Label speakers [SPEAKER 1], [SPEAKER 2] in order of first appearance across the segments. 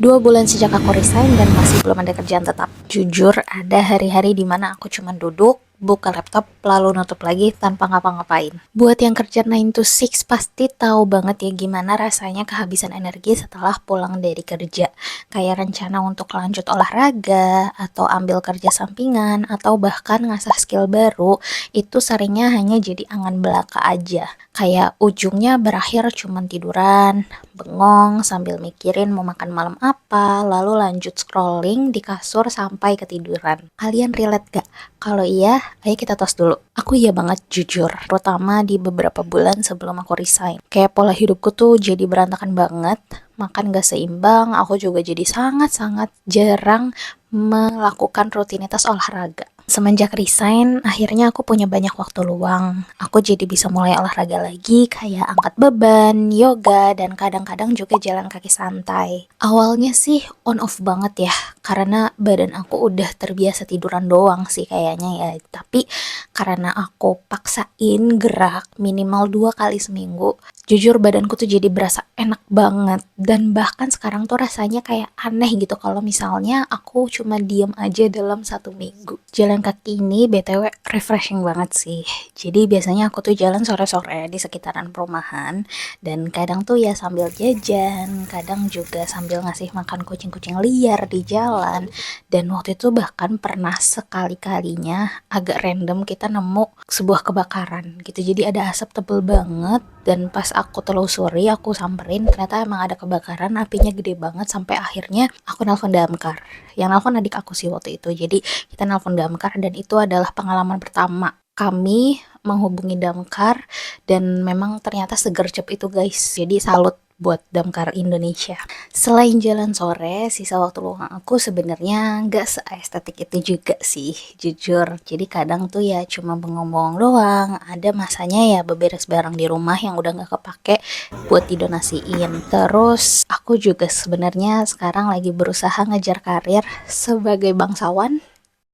[SPEAKER 1] 2 bulan sejak aku resign dan masih belum ada kerjaan tetap. Jujur, ada hari-hari dimana aku cuma duduk, buka laptop, lalu nutup lagi tanpa ngapa-ngapain. Buat yang kerja 9 to 6 pasti tahu banget ya gimana rasanya kehabisan energi setelah pulang dari kerja. Kayak rencana untuk lanjut olahraga, atau ambil kerja sampingan, atau bahkan ngasah skill baru, itu seringnya hanya jadi angan belaka aja. Kayak ujungnya berakhir cuma tiduran, bengong sambil mikirin mau makan malam apa, lalu lanjut scrolling di kasur sampai ketiduran. Kalian relate gak? Kalau iya, ayo kita tos dulu. Aku iya banget jujur, terutama di beberapa bulan sebelum aku resign. Kayak pola hidupku tuh jadi berantakan banget, makan gak seimbang, aku juga jadi sangat-sangat jarang melakukan rutinitas olahraga. Semenjak resign, akhirnya aku punya banyak waktu luang. Aku jadi bisa mulai olahraga lagi, kayak angkat beban, yoga, dan kadang-kadang juga jalan kaki santai. Awalnya sih on off banget ya, karena badan aku udah terbiasa tiduran doang sih kayaknya ya. Tapi karena aku paksain gerak minimal 2 kali seminggu, jujur badanku tuh jadi berasa enak banget. Dan bahkan sekarang tuh rasanya kayak aneh gitu kalau misalnya aku cuma diem aja dalam 1 minggu. Jalan kaki ini BTW refreshing banget sih. Jadi biasanya aku tuh jalan sore-sore di sekitaran perumahan, dan kadang tuh ya sambil jajan, kadang juga sambil ngasih makan kucing-kucing liar di jalan. Dan waktu itu bahkan pernah sekali-kalinya agak random kita nemu sebuah kebakaran gitu. Jadi ada asap tebel banget, dan pas aku telusuri, aku samperin, ternyata emang ada kebakaran, apinya gede banget sampai akhirnya aku nelpon damkar. Yang nelpon adik aku sih waktu itu. Jadi kita nelpon damkar, dan itu adalah pengalaman pertama kami menghubungi damkar, dan memang ternyata segercep itu guys. Jadi salut buat damkar Indonesia. Selain jalan sore, sisa waktu luang aku sebenarnya nggak seestetik itu juga sih, jujur. Jadi kadang tuh ya cuma bengong-bengong doang. Ada masanya ya beberes barang di rumah yang udah nggak kepake buat didonasiin. Terus aku juga sebenarnya sekarang lagi berusaha ngejar karir sebagai bangsawan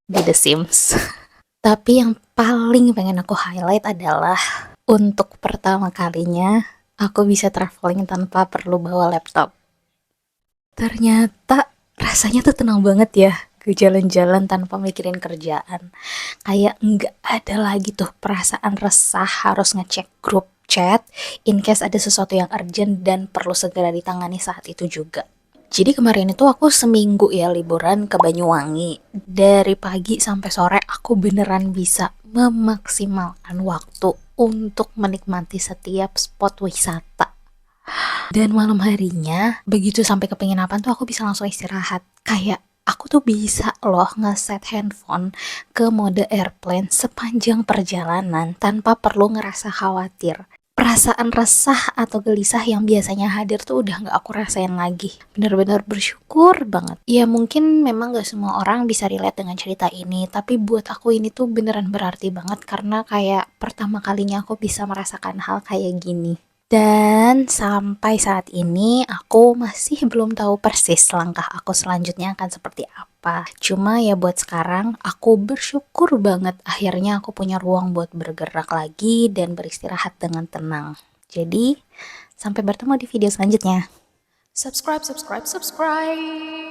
[SPEAKER 1] di The Sims. Tapi yang paling pengen aku highlight adalah untuk pertama kalinya aku bisa traveling tanpa perlu bawa laptop. Ternyata rasanya tuh tenang banget ya ke jalan-jalan tanpa mikirin kerjaan. Kayak nggak ada lagi tuh perasaan resah harus ngecek grup chat in case ada sesuatu yang urgent dan perlu segera ditangani saat itu juga. Jadi kemarin itu aku seminggu ya liburan ke Banyuwangi. Dari pagi sampai sore aku beneran bisa memaksimalkan waktu untuk menikmati setiap spot wisata. Dan malam harinya, begitu sampai ke penginapan tuh aku bisa langsung istirahat. Kayak aku tuh bisa loh ngeset handphone ke mode airplane sepanjang perjalanan tanpa perlu ngerasa khawatir. Perasaan resah atau gelisah yang biasanya hadir tuh udah gak aku rasain lagi. Bener-bener bersyukur banget. Ya mungkin memang gak semua orang bisa relate dengan cerita ini, tapi buat aku ini tuh beneran berarti banget karena kayak pertama kalinya aku bisa merasakan hal kayak gini. Dan sampai saat ini aku masih belum tahu persis langkah aku selanjutnya akan seperti apa. Cuma ya buat sekarang aku bersyukur banget akhirnya aku punya ruang buat bergerak lagi dan beristirahat dengan tenang. Jadi sampai bertemu di video selanjutnya.
[SPEAKER 2] Subscribe, subscribe, subscribe.